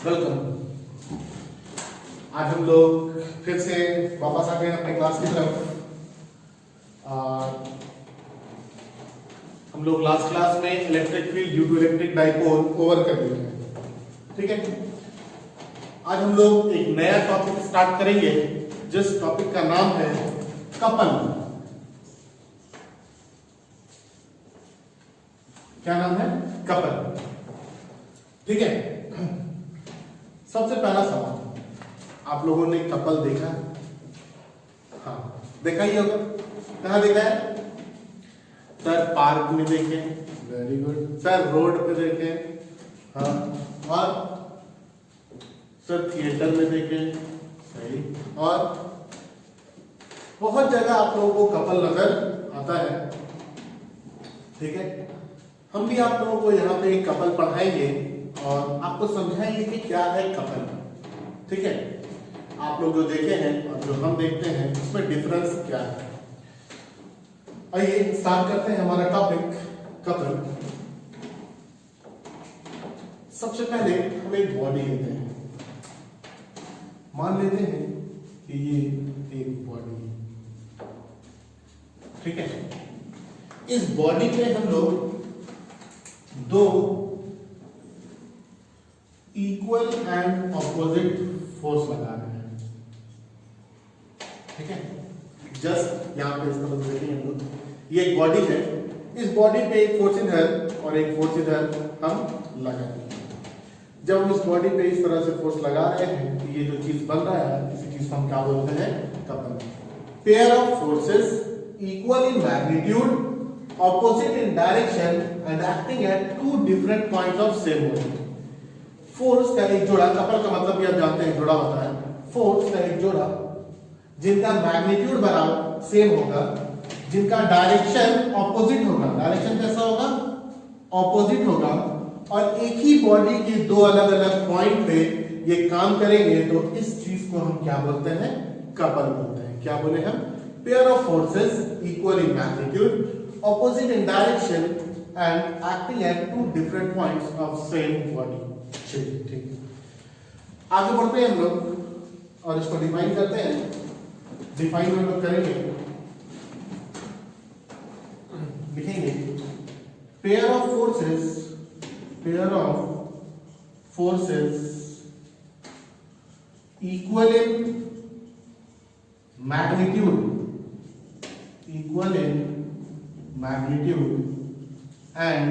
Welcome. आज हम लोग फिर से वापस आ गए अपने क्लास की तरफ। हम लोग लास्ट क्लास में electric field due to electric dipole cover कर लिए हैं, ठीक है। आज हम लोग एक नया टॉपिक स्टार्ट करेंगे जिस टॉपिक का नाम है कपल। क्या नाम है? कपल, ठीक है। सबसे पहला सवाल, आप लोगों ने कपल देखा? हाँ, देखा ही होगा। कहाँ देखा है? सर पार्क में देखे, वेरी गुड। सर रोड पे देखे, हाँ। और सर थिएटर में देखे, सही। और बहुत जगह आप लोगों को कपल नजर आता है, ठीक है। हम भी आप लोगों को यहाँ पे कपल पढ़ाएंगे और आपको समझाएंगे कि क्या है कपल, ठीक है। आप लोग जो देखे हैं और जो हम देखते हैं उसमें डिफरेंस क्या है। आइए स्टार्ट करते हैं हमारा टॉपिक कपल। सबसे पहले हम एक बॉडी लेते हैं, मान लेते हैं कि ये एक बॉडी है, ठीक है। इस बॉडी पे हम लोग दो इक्वल एंड ऑपोजिट फोर्स लगा रहे हैं, ठीक है। जस्ट यहां पे इस तरह से देखेंगे हम लोग, ये एक बॉडी है। इस बॉडी पे एक फोर्स इधर और एक फोर्स इधर हम लगा रहे हैं। जब हम इस बॉडी पे इस तरह से फोर्स लगा रहे हैं तो ये जो चीज बन रहा है, इसी चीज को हम क्या बोलते हैं? Couple. Pair of forces equal in magnitude, opposite in direction and acting at two different points of same body। Force का एक जोड़ा, कपल का मतलब भी आप जानते हैं जोड़ा होता है। फोर्स का एक जोड़ा जिनका मैग्नीट्यूड बराबर सेम होगा, जिनका डायरेक्शन ऑपोजिट होगा। डायरेक्शन कैसा होगा? ऑपोजिट होगा। और एक ही बॉडी के दो अलग अलग पॉइंट पे ये काम करेंगे तो इस चीज को हम क्या बोलते हैं? कपल बोलते हैं। क्या बोले हम? Pair of forces equal in magnitude, opposite in direction and acting at two different points of same body। ठीक, आगे बढ़ते हैं हम लोग और इसको डिफाइन करते हैं। डिफाइन हम लोग करेंगे, लिखेंगे pair of forces equal in magnitude, and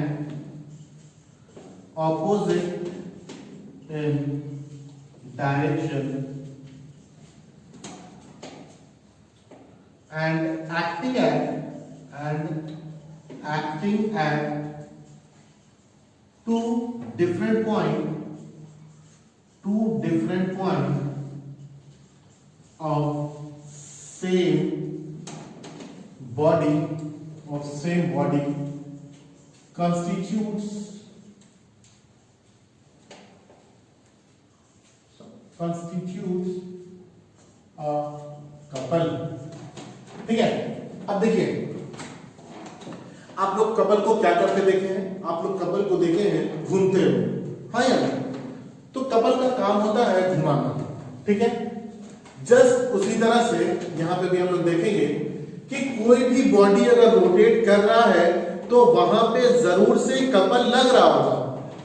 opposite in direction and acting at two different point of same body constitutes a couple, ठीक है। अब देखिए, आप लोग कपल को क्या करते देखे हैं? आप लोग कपल को देखे हैं घूमते हुए, हाँ या नहीं? तो कपल का काम होता है घुमाना, ठीक है। जस्ट उसी तरह से यहां पे भी हम लोग देखेंगे कि कोई भी बॉडी अगर रोटेट कर रहा है तो वहां पे जरूर से कपल लग रहा होगा।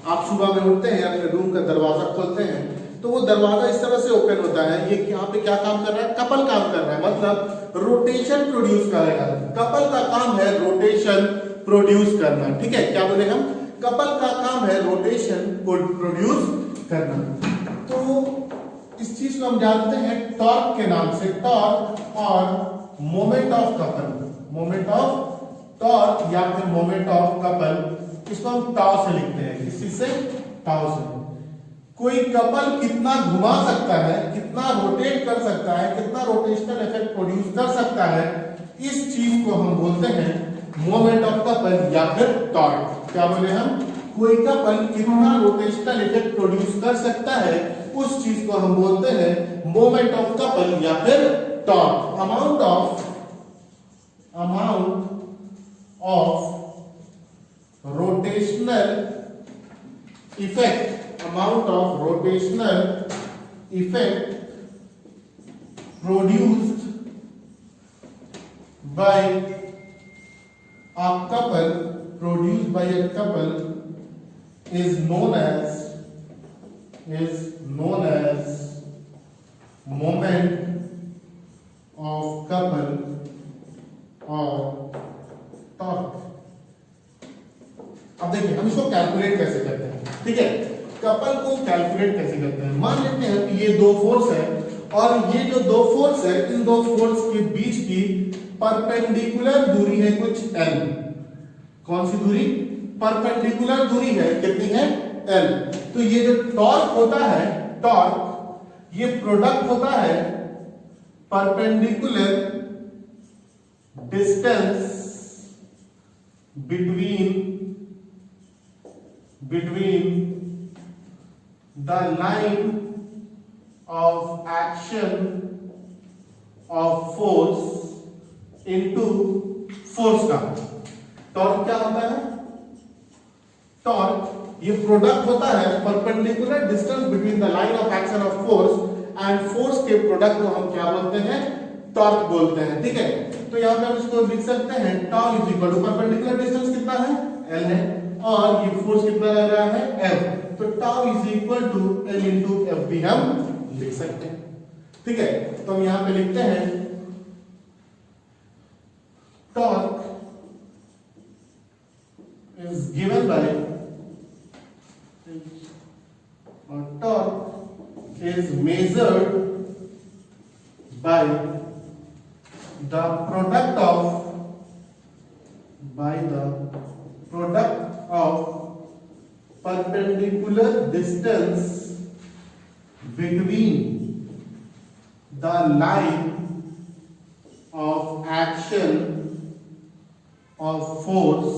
आप सुबह में उठते हैं, अपने रूम का दरवाजा खोलते हैं तो वो दरवाजा इस तरह से ओपन होता है। ये यहाँ पे क्या काम कर रहा है? कपल काम कर रहा है, मतलब रोटेशन प्रोड्यूस करेगा। कपल का काम है रोटेशन प्रोड्यूस करना, ठीक है। क्या बोले हम? कपल का काम है रोटेशन प्रोड्यूस करना। तो इस चीज को हम जानते हैं टॉर्क के नाम से। टॉर्क और moment of couple, moment of torque या फिर मोमेंट ऑफ कपल, इसको हम टाउ से लिखते हैं। किसी से? टाउ से। कोई कपल कितना घुमा सकता है, कितना रोटेट कर सकता है, कितना रोटेशनल इफेक्ट प्रोड्यूस कर सकता है, इस चीज को हम बोलते हैं मोमेंट ऑफ कपल या फिर टॉर्क। क्या बोले हम? कोई कपल कितना रोटेशनल इफेक्ट प्रोड्यूस कर सकता है, उस चीज को हम बोलते हैं मोमेंट ऑफ कपल या फिर torque. Amount of rotational effect amount of rotational effect produced by a couple is known as moment of couple or torque। अब देखिए हम इसको कैलकुलेट कैसे करते हैं, ठीक है। कपल को कैलकुलेट कैसे करते हैं, मान लेते हैं कि ये दो फोर्स है और ये जो दो फोर्स है इन दो फोर्स के बीच की परपेंडिकुलर दूरी है कुछ l। कौन सी दूरी? परपेंडिकुलर दूरी है, कितनी है? l। तो ये जो टॉर्क होता है, टॉर्क ये प्रोडक्ट होता है perpendicular distance between the line of action of force into force का। टॉर्क क्या होता है? टॉर्क ये प्रोडक्ट होता है perpendicular distance between the line of action of force and force के प्रोडक्ट को हम क्या बोलते हैं? टॉर्क बोलते हैं, ठीक है। तो यहां पे हम इसको लिख सकते हैं torque is equal to perpendicular distance कितना है? l है, और ये फोर्स कितना लग रहा है? F। तो tau is equal to l into F भी हम लिख सकते हैं, ठीक है। तो हम यहां पे लिखते हैं torque is given by torque is measured by the product of perpendicular distance between the line of action of force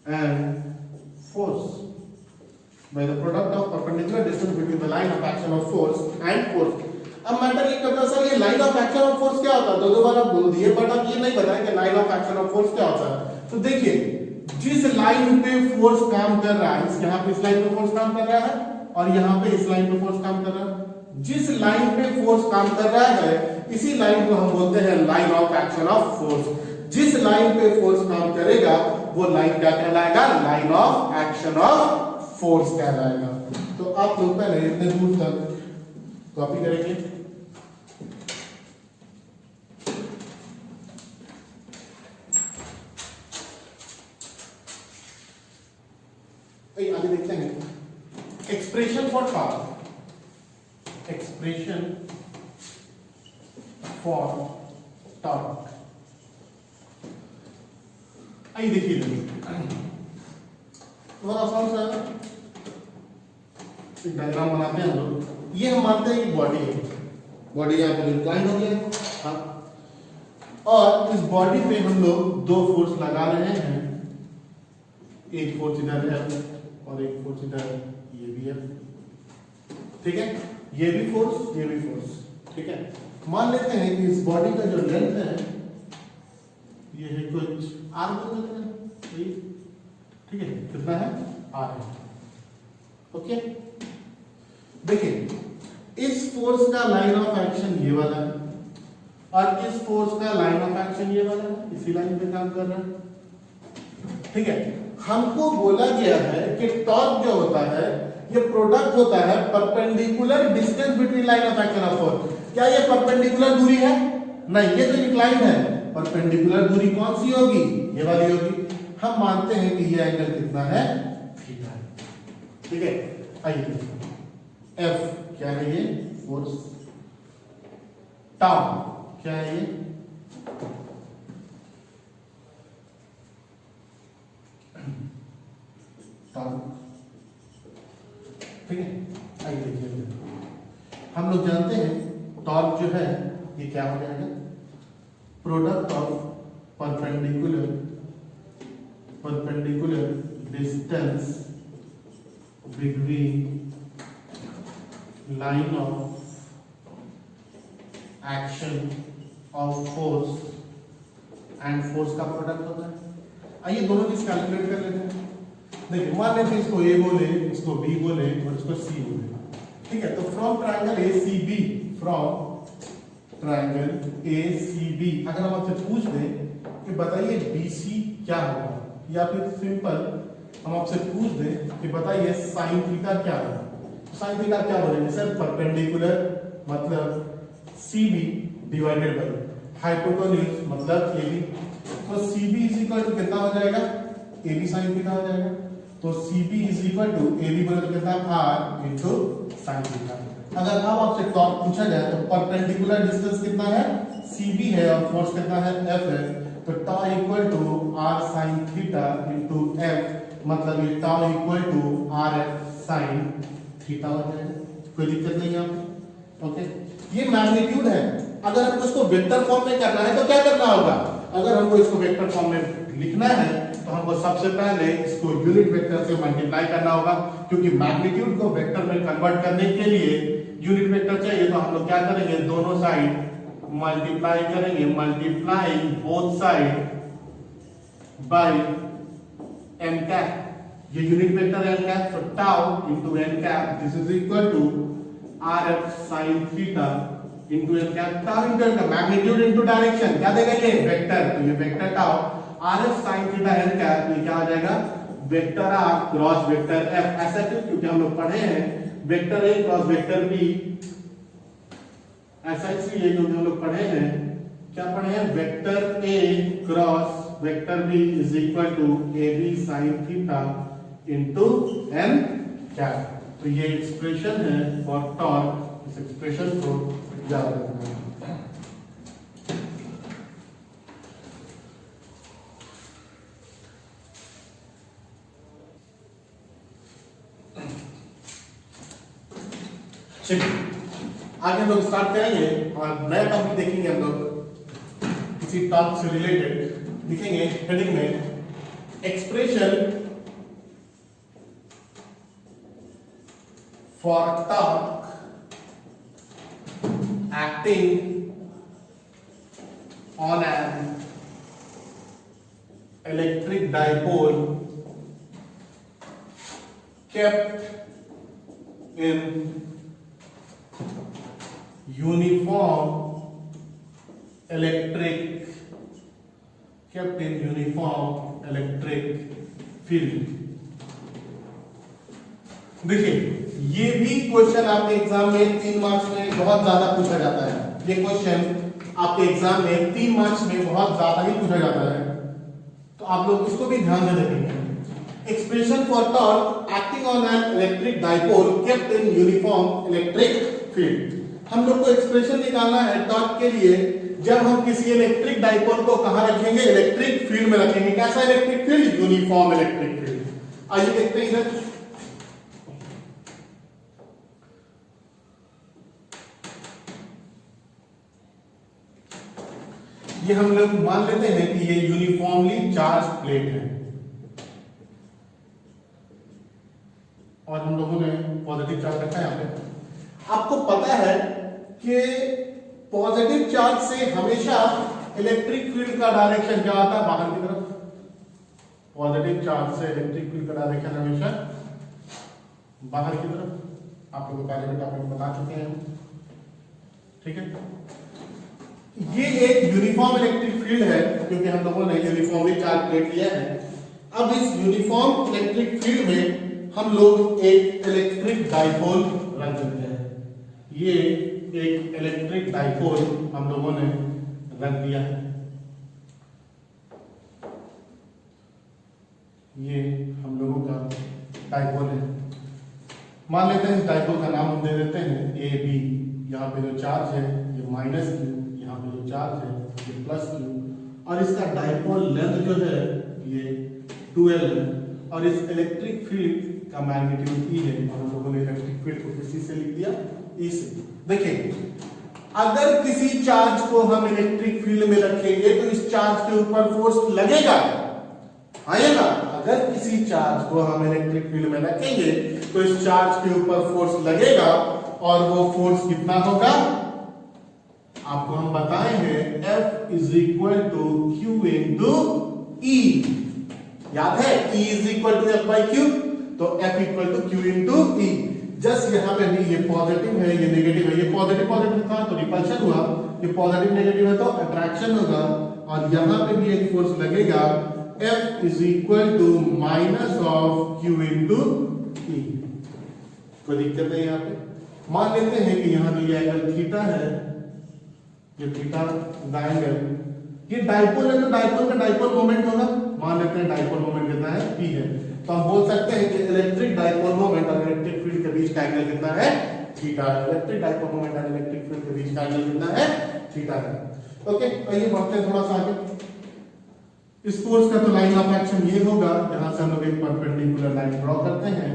and force, by the product of perpendicular distance between the line of action of force and force। अब matter ये करता sir ये line of action of force क्या होता है? दो बार आप बोल दिए, बट आप ये नहीं बताया कि line of action of force क्या होता है। तो देखिए जिस लाइन पे फोर्स काम कर रहा है, यहाँ पे इस लाइन पे फोर्स काम कर रहा है और यहाँ पे इस लाइन पे फोर्स काम कर रहा है, जिस लाइन पे फोर्स काम कर रहा है इसी लाइन को हम बोलते हैं line of action of force. जिस लाइन पे फोर्स काम करेगा वो लाइन क्या कहलाएगा? Line of action of force कहलाएगा। तो आप लोग पहले इतने दूर तक कॉपी करेंगे। आगे देखते हैं expression for torque. Expression for torque आइए देखिए थोड़ा आसान सा डायग्राम बनाते हैं हम लोग। ये हम मानते हैं कि बॉडी है, बॉडी यहाँ पे इंक्लाइन हो गया, हाँ, और इस बॉडी पे हम लोग दो फोर्स लगा रहे हैं, एक फोर्स इधर है और एक फोर्स इधर, ये भी है, ठीक है, ये भी फोर्स, ये भी फोर्स, ठीक है। मान लेते हैं कि इस बॉडी का जो लेंथ है ये है कुछ r बोल देते हैं, ठीक है, कितना है? r है, ओके। देखिए इस फोर्स का लाइन ऑफ एक्शन ये वाला है और इस फोर्स का लाइन ऑफ एक्शन ये वाला है, इसी लाइन पे काम कर रहा है, ठीक है। हमको बोला गया है कि टॉर्क जो होता है ये प्रोडक्ट होता है perpendicular distance between line of action of force. क्या ये परपेंडिकुलर दूरी है? नहीं, ये तो इंक्लाइन है। परपेंडिकुलर दूरी कौन सी होगी? ये वाली होगी। हम मानते हैं कि ये एंगल कितना है? थीटा, ठीक है। आइए F क्या है? ये फोर्स। टाउ क्या है? ये टाउ, ठीक है। आइए देखिए हम लोग जानते हैं टॉर्क जो है ये क्या हो जाएगा? Product of perpendicular distance between line of action of force and force का प्रोडक्ट होता है। आइए दोनों चीज कैलकुलेट कर लेते हैं। देखिए मान लेते हैं इसको ए बोले, इसको बी बोले और इसको सी बोले, ठीक है। तो from triangle A C B, from triangle A C B, अगर हम आपसे पूछ दें कि बताइए बी सी क्या होगा, या फिर सिंपल हम आपसे पूछ दें कि बताइए साइन थीटा क्या है, साइन थीटा क्या बोलेंगे सर? परपेंडिकुलर मतलब C B divided by hypotenuse मतलब ए बी। तो C B is equal to कितना हो जाएगा? ए बी साइन थीटा हो जाएगा। तो C B is equal to A B बोले तो कितना? R into sine theta. अगर अब आपसे टॉर्क पूछा जाए तो परपेंडिकुलर डिस्टेंस कितना है? सी बी है और फोर्स कितना है? एफ है। तो tau equal to r sine theta into F, मतलब ये tau equal to r F sine theta हो जाएगा। कोई दिक्कत नहीं है आपको, ओके। ये मैग्नीट्यूड है। अगर हमको इसको वेक्टर फॉर्म में करना है तो क्या करना होगा? अगर हमको इसको वेक्टर फॉर्म में लिखना है तो हमको सबसे पहले इसको यूनिट वेक्टर से मल्टीप्लाई करना होगा, क्योंकि मैग्नीट्यूड को वेक्टर में कन्वर्ट करने के लिए यूनिट वेक्टर चाहिए। तो हम लोग क्या करेंगे? दोनों साइड मल्टीप्लाई करेंगे, multiply both side by n cap. ये यूनिट वेक्टर है क्या? तो tau into n cap, this is equal to rf sin theta into n cap. Tau into n cap, magnitude into direction, क्या देगा ये? Vector. तो ये vector tau rf sin theta n cap, ये क्या हो जाएगा? Vector r cross vector f। ऐसा क्यों? क्योंकि हम लोग पढ़े हैं vector a cross vector b, ऐसा इसलिए क्योंकि हम लोग पढ़े हैं, क्या पढ़े हैं? Vector a cross vector b is equal to A B sine theta into n cap. तो ये एक्सप्रेशन है फॉर टॉर्क। इस एक्सप्रेशन को याद रखना है। चलिए आगे हम लोग स्टार्ट करेंगे और नया टॉपिक देखेंगे। हम लोग किसी टॉपिक से रिलेटेड लिखेंगे हेडिंग में expression for torque acting on an electric dipole kept in uniform electric field। देखिए ये भी क्वेश्चन आपके एग्जाम में 3 मार्क्स में बहुत ज्यादा पूछा जाता है। ये क्वेश्चन आपके एग्जाम में 3 मार्क्स में बहुत ज्यादा ही पूछा जाता है, तो आप लोग इसको भी ध्यान से देखेंगे। Expression for torque acting on an electric dipole kept in uniform electric field. हम लोग को एक्सप्रेशन निकालना है टॉर्क के लिए जब हम किसी इलेक्ट्रिक डाइपोल को कहां रखेंगे? इलेक्ट्रिक फील्ड में रखेंगे। कैसा electric field? Uniform electric field. आइए देखते हैं इधर। ये हम लोग मान लेते हैं कि ये यूनिफॉर्मली चार्ज प्लेट है और हम लोगों ने पॉजिटिव चार्ज रखा है यहाँ पे। आपको पता है कि पॉजिटिव चार्ज से हमेशा इलेक्ट्रिक फील्ड का डायरेक्शन क्या आता है? बाहर की तरफ। पॉजिटिव चार्ज से इलेक्ट्रिक फील्ड का डायरेक्शन हमेशा बाहर की तरफ। आप लोगों को पहले भी टॉपिक बता चुके हैं, ठीक है। ये एक यूनिफॉर्म इलेक्ट्रिक फील्ड है क्योंकि हम लोगों ने यूनिफॉर्मली चार्ज प्लेट लिया है। अब इस यूनिफॉर्म इलेक्ट्रिक फील्ड में हम लोग एक इलेक्ट्रिक डाइपोल रख देते हैं। ये एक इलेक्ट्रिक डाइपोल हम लोगों ने रख दिया है। ये हम लोगों का डाइपोल है। मान लेते हैं इस डाइपोल का नाम हम दे देते हैं ए बी। यहाँ पे जो चार्ज है ये माइनस क्यू, यहाँ पे जो चार्ज है ये प्लस क्यू, और इसका डाइपोल लेंथ जो है ये 12 है, और इस इलेक्ट्रिक फील्ड का मैग्नीट्यूड ई है। और हम लोगों ने इलेक्ट्रिक फील्ड को किसी से लिख दिया? ई से। देखिए अगर किसी चार्ज को हम इलेक्ट्रिक फील्ड में रखेंगे तो इस चार्ज के ऊपर फोर्स लगेगा, आएगा। अगर किसी चार्ज को हम इलेक्ट्रिक फील्ड में रखेंगे तो इस चार्ज के ऊपर फोर्स लगेगा, और वो फोर्स कितना होगा आपको हम बताए हैं, F is equal to Q into E। याद है E is equal to F by Q, तो F equal to Q into E. Just यहाँ पे भी ये पॉजिटिव है ये नेगेटिव है, ये पॉजिटिव पॉजिटिव था तो रिपल्शन हुआ, ये पॉजिटिव नेगेटिव है तो अट्रैक्शन होगा, और यहाँ पे भी एक फोर्स लगेगा F is equal to minus of q into E. कोई दिक्कत है यहाँ पे? मान लेते हैं कि यहाँ जो ये एंगल थीटा है, ये थीटा का एंगल, ये डाइपोल है तो डाइपोल का डाइपोल मोमेंट होगा, मान लेते हैं डाइपोल मोमेंट कितना है P है, तो हम बोल सकते हैं कि इलेक्ट्रिक डाइपोल मोमेंट और इलेक्ट्रिक फील्ड के बीच का एंगल कितना है थीटा। इलेक्ट्रिक डाइपोल मोमेंट और इलेक्ट्रिक फील्ड के बीच का एंगल कितना है थीटा है। ओके, आइए बढ़ते हैं थोड़ा सा आगे। इस फोर्स का तो लाइन ऑफ एक्शन ये होगा, यहां से हम लोग एक परपेंडिकुलर लाइन ड्रॉ करते हैं,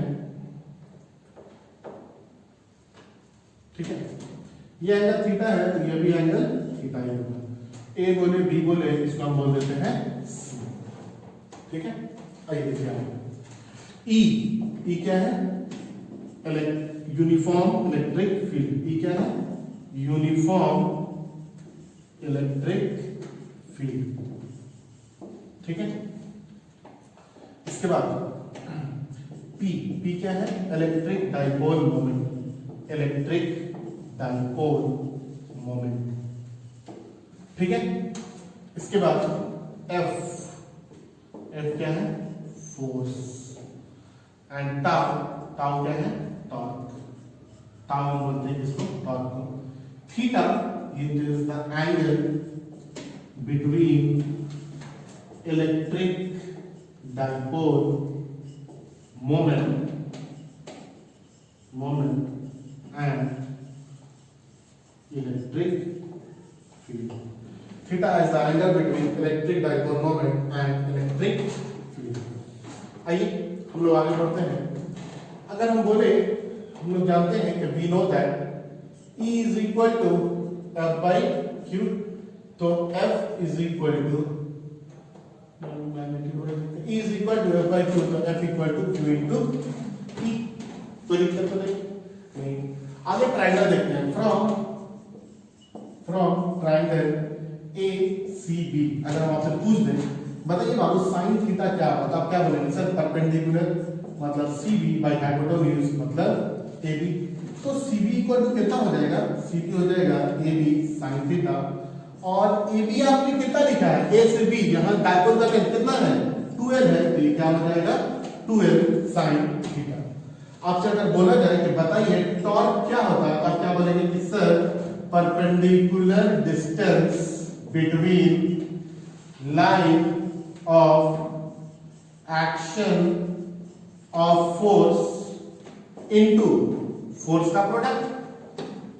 ठीक है। ये एंगल थीटा है तो ये भी एंगल थीटा ही होगा। ए बोले बी बोले, इसको हम बोल देते हैं सी, ठीक है। आइए देखिए ई क्या है? Uniform electric field. ई क्या है? यूनिफॉर्म इलेक्ट्रिक फील्ड, ठीक है। इसके बाद पी क्या है? Electric dipole moment, electric dipole moment, ठीक है। इसके बाद एफ क्या है? फोर्स, एंड टाउ क्या है? टॉर्क। टाउ हम बोलते हैं इसको टॉर्क को। Theta it is the angle between electric dipole moment and electric field. Theta is the angle between electric dipole moment and electric field। आइए हम लोग आगे बढ़ते हैं। अगर हम बोले, हम लोग जानते हैं कि we know that E is equal to F by Q, तो F is equal to E is equal to F by Q, तो F equal to Q into E। कोई दिक्कत तो नहीं। आगे ट्रायंगल देखते हैं। फ्रॉम ट्रायंगल ACB अगर हम आपसे पूछ दें, बताइए बाबू साइन थीटा क्या होता है, आप क्या बोलेंगे? सर परपेंडिकुलर मतलब CB बाय हाइपोटेन्यूज मतलब AB, तो CB इक्वल टू कितना हो जाएगा? CB हो जाएगा AB sin थीटा, और AB आपने कितना लिखा है? A से B, यहाँ डायपोल का लेंथ कितना है? 2L है, तो ये क्या हो जाएगा? 2L sin theta. आपसे अगर बोला जाए कि बताइए टॉर्क क्या होता है, आप क्या बोलेंगे कि sir perpendicular distance between line of action of force into force का प्रोडक्ट,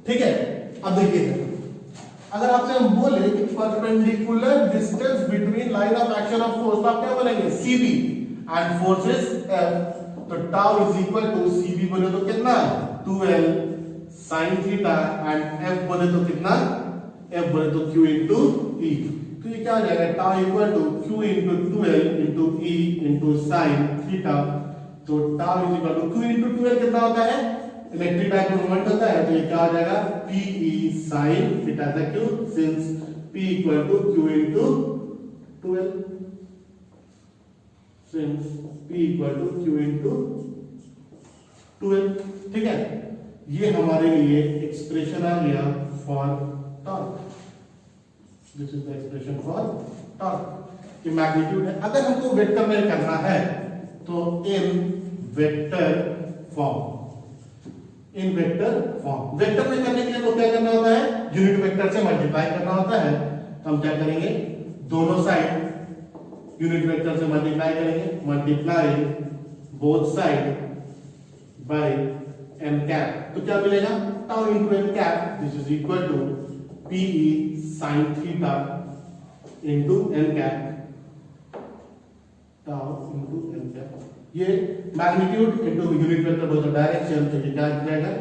ठीक है। अब देखिए अगर आपसे हम बोले कि perpendicular distance between line of action of force, तो आप क्या बोलेंगे? CB and force is F, तो tau is equal to CB बोले तो कितना? 2L sin theta, and F बोले तो कितना? F बोले तो Q इंटू E, तो ये क्या हो जाएगा? Tau equal to Q into 2L into E into sine theta, तो tau is equal to Q into 2L कितना होता है? इलेक्ट्रिक डाइपोल मोमेंट होता है, तो ये क्या हो जाएगा? PE साइन थीटा था क्यों? Since P equal to Q into 2L, since P equal to Q into 2L, ठीक है। ये हमारे लिए एक्सप्रेशन आ गया for torque. This is the expression for torque. ये मैग्नीट्यूड है। अगर हमको वेक्टर में करना है तो इन वेक्टर फॉर्म, वेक्टर में करने के लिए तो क्या करना होता है? यूनिट वेक्टर से मल्टीप्लाई करना होता है, तो हम क्या करेंगे? दोनों साइड यूनिट वेक्टर से मल्टीप्लाई करेंगे, multiply both side by m cap, तो क्या मिलेगा? Tau into m cap, this is equal to PE sin theta into m cap, tau into m cap. ये मैग्नीट्यूड इनटू यूनिट वेक्टर बोले तो direction, तो ये क्या जाएगा?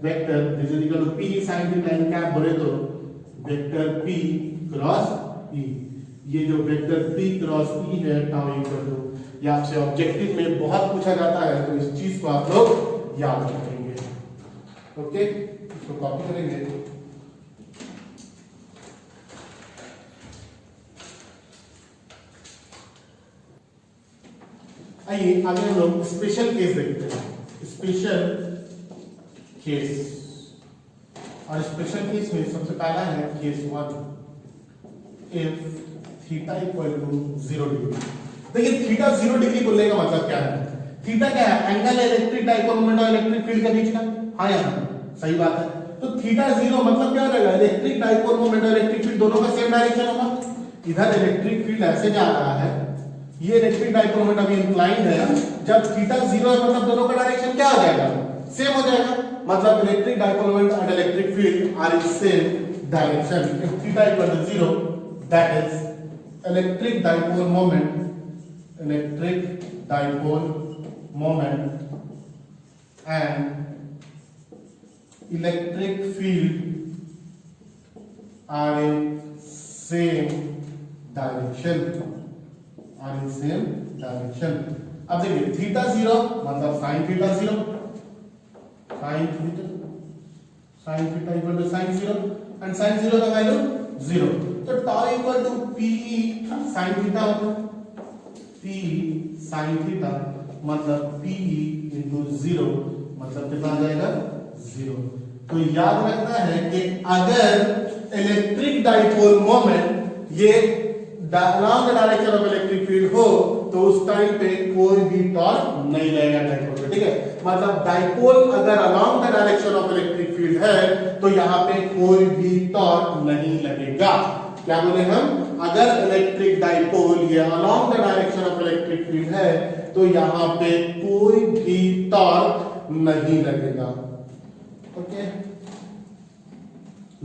Vector this is equal to PE sin theta m cap बोले तो vector P cross E। ये जो वेक्टर P क्रॉस E है, टाउ इक्वल टू, ये आपसे ऑब्जेक्टिव में बहुत पूछा जाता है, तो इस चीज को आप लोग याद रखेंगे। ओके, इसको कॉपी करेंगे। आइए आगे हम लोग स्पेशल केस देखते हैं, स्पेशल केस। और स्पेशल केस में सबसे पहला है case 1, if theta equal to 0 degree. देखिए थीटा 0 डिग्री बोलने का मतलब क्या है? थीटा क्या है? एंगल है इलेक्ट्रिक डाइपोल मोमेंट और इलेक्ट्रिक फील्ड के बीच का। हाँ या ना? सही बात है। तो थीटा 0 मतलब क्या रहेगा? इलेक्ट्रिक डाइपोल मोमेंट और इलेक्ट्रिक फील्ड दोनों का सेम डायरेक्शन होगा। इधर इलेक्ट्रिक फील्ड ऐसे जा रहा है, ये इलेक्ट्रिक डाइपोल मोमेंट अभी इंक्लाइंड है। जब थीटा 0 है मतलब दोनों का डायरेक्शन क्या हो जाएगा? सेम हो जाएगा। मतलब electric dipole moment and electric field are in same direction. If theta equal to 0 that is electric dipole moment and electric field are in same direction, अब देखिए थीटा 0 मतलब sine theta 0, sine theta equal to sine 0 and sine 0 का value 0। तो tau equal to p sine theta होगा, p sine theta मतलब p into 0 मतलब कितना आ जाएगा? 0। तो याद रखना है कि अगर इलेक्ट्रिक डाइपोल मोमेंट ये along the direction of electric field हो तो उस टाइम पे कोई भी टॉर्क नहीं लगेगा डाइपोल पे, ठीक है? मतलब डाइपोल अगर along the direction of electric field है तो यहाँ पे कोई भी टॉर्क नहीं लगेगा। क्या बोले हम? अगर इलेक्ट्रिक डाइपोल ये along the direction of electric field है तो यहाँ पे कोई भी टॉर्क नहीं लगेगा। ओके,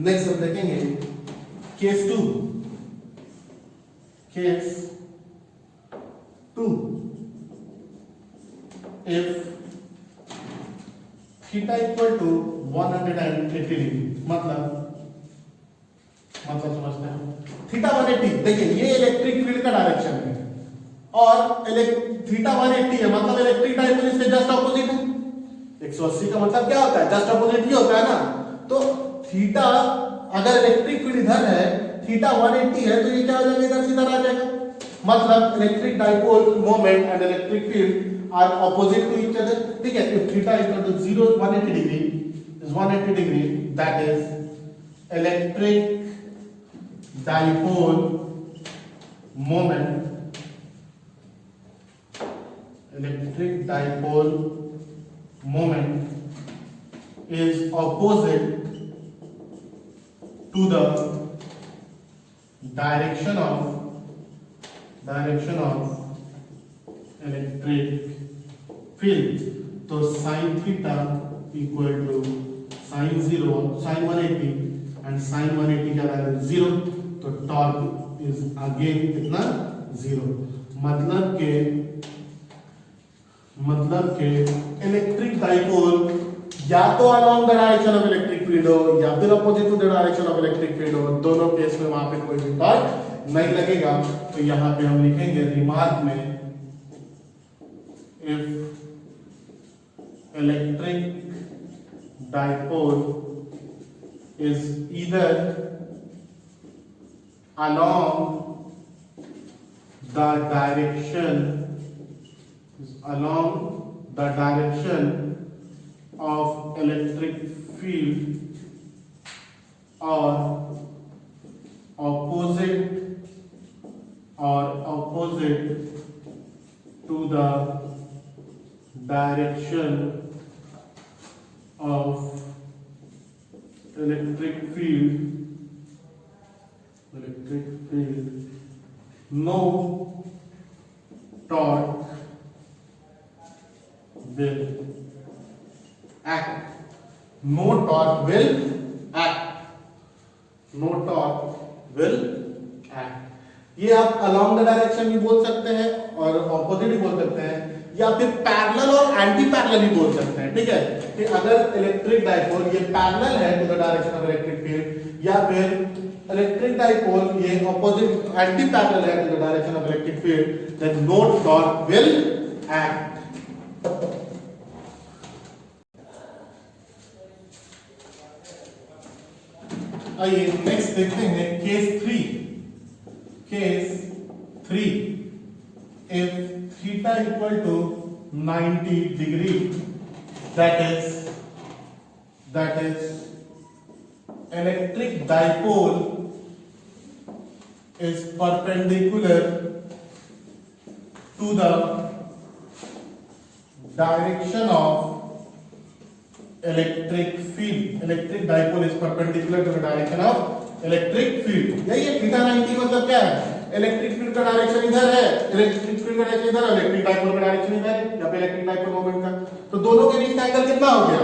नेक्स्ट हम देखेंगे case 2। Case 2, if theta equal to 180 degree मतलब समझते हैं थीटा 180। देखिए ये इलेक्ट्रिक फील्ड का डायरेक्शन है और थीटा 180 है मतलब इलेक्ट्रिक डाइपोल इससे जस्ट ऑपोजिट है। 180 का मतलब क्या होता है? जस्ट ऑपोजिट ही होता है ना। तो थीटा अगर इलेक्ट्रिक फील्ड इधर है, थीटा 180 है तो ये क्या हो जाएगा? इधर सीधा आ जाएगा। मतलब electric dipole moment and electric field are opposite to each other, ठीक है? If theta equal to 0 180 degree is 180 degree that is electric dipole moment is opposite to the direction of electric field। तो sin theta equal to sin 0 sin 180 and sin 180 का value 0 तो torque is again कितना? 0। मतलब के electric dipole या तो along the direction of electric field हो या फिर opposite to the direction of electric field हो, दोनों केस में वहां पे कोई भी टॉर्क नहीं लगेगा। तो यहां पे हम लिखेंगे रिमार्क में if electric dipole is either along the direction of electric field or opposite to the direction of electric field no torque will act, no torque will act। ये आप along the direction भी बोल सकते हैं और opposite भी बोल सकते हैं या फिर पैरेलल और एंटी पैरेलल भी बोल सकते हैं, ठीक है? कि अगर इलेक्ट्रिक डाइपोल ये पैरेलल है to the direction of electric field या फिर इलेक्ट्रिक डाइपोल ये ऑपोजिट एंटी पैरेलल है to the direction of electric field then no torque will act. आइए नेक्स्ट देखते हैं case 3। If theta theta equal to 90 degree, that is electric dipole is perpendicular to the direction of electric field. Electric dipole is perpendicular to the direction of electric field. यही है theta 90 मतलब क्या है? Electric field का direction इधर है, electric field का direction इधर है, इलेक्ट्रिक डाइपोल का डायरेक्शन इधर है, यहाँ पे इलेक्ट्रिक डाइपोल मोमेंट का, तो दोनों के बीच का एंगल कितना हो गया?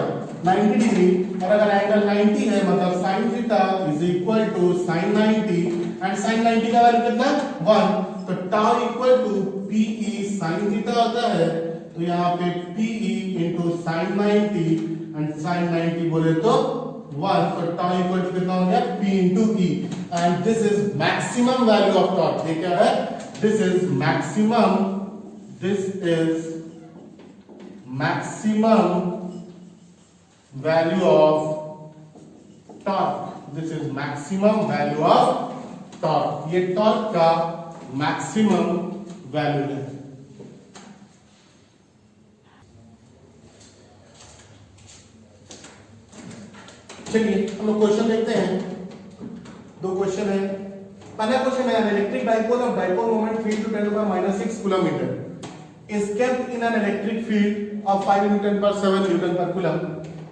90 डिग्री। और अगर एंगल 90 है मतलब sin theta is equal to sin 90, and sin 90 का वैल्यू कितना? 1, तो tau equal to PE sin theta होता है, तो यहाँ पे PE into sin 90, and sin 90 बोले तो 1, तो टाउ इक्वल टू कितना हो गया? P into E, and this is maximum value of torque. ये क्या है? This is maximum value of torque. This is maximum value of torque. ये टॉर्क का मैक्सिमम वैल्यू है। चलिए हम लोग क्वेश्चन देखते हैं। दो क्वेश्चन है। पहला क्वेश्चन है electric dipole of dipole moment field to 10⁻⁻6 coulomb is kept in an electric field of 5 Newton per 7 Newton per coulomb.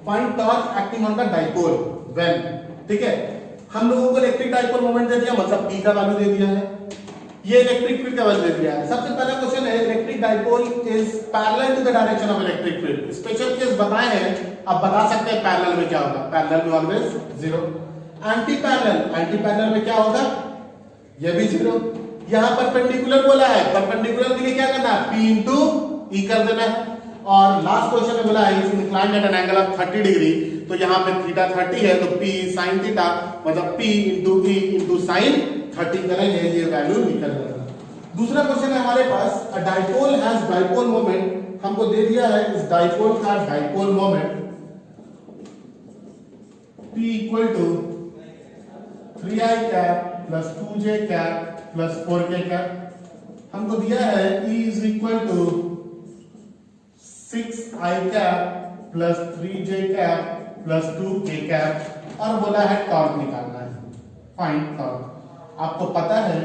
Find torque acting on the dipole when, ठीक है, हम लोगों को इलेक्ट्रिक डाइपोल मोमेंट दे दिया, मतलब P का value दे दिया है, ये इलेक्ट्रिक फील्ड का वैल्यू दे दिया है। सबसे पहला क्वेश्चन है electric dipole is parallel to the direction of electric field. Special case बताए हैं, आप बता सकते हैं पैरेलल में क्या होगा। पैरेलल में ऑलवेज 0। एंटी पैरेलल में क्या होगा? ये भी 0। यहां परपेंडिकुलर बोला है, परपेंडिकुलर के लिए क्या करना है? P into E कर देना है। और लास्ट क्वेश्चन में बोला है is inclined at an angle of 30 degree, तो यहां पे थीटा 30 है, तो P sin थीटा मतलब P into E into sin 30 करेंगे, ये वैल्यू निकल जाएगा। दूसरा क्वेश्चन है हमारे पास, a dipole has dipole moment, हमको दे दिया है इस डाइपोल का dipole moment P equal to 3i cap plus 2j cap plus 4k cap. हमको दिया है E is equal to 6i cap plus 3j cap plus 2k cap, और बोला है टॉर्क निकालना है, फाइंड टॉर्क। आपको पता है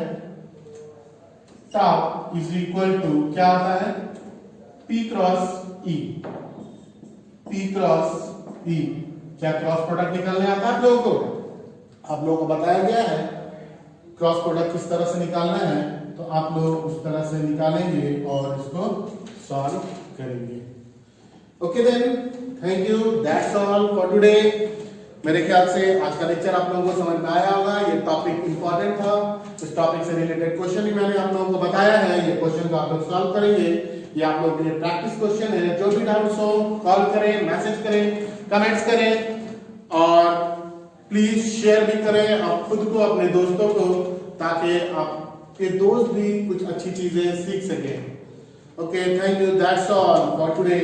टॉर्क इज इक्वल टू क्या होता है? P cross E। P cross E क्या क्रॉस प्रोडक्ट निकालने आता है आप लोगों को? आप लोगों को बताया गया है क्रॉस प्रोडक्ट किस तरह से निकालना है, तो आप लोग उस तरह से निकालेंगे और इसको सॉल्व करेंगे। Okay then, thank you, that's all for today. मेरे ख्याल से आज का लेक्चर आप लोगों को समझ में आया होगा। ये टॉपिक इंपॉर्टेंट था, इस टॉपिक से रिलेटेड क्वेश्चन भी मैंने आप लोगों को बताया है। ये क्वेश्चन को आप लोग सॉल्व करेंगे, ये आप लोगों के लिए प्रैक्टिस क्वेश्चन है। जो भी डाउट्स हो कॉल करें, मैसेज करें, कमेंट्स करें, और प्लीज शेयर भी करें आप खुद को, अपने दोस्तों को, ताकि आपके दोस्त भी कुछ अच्छी चीजें सीख सकें। Okay, thank you, that's all for today.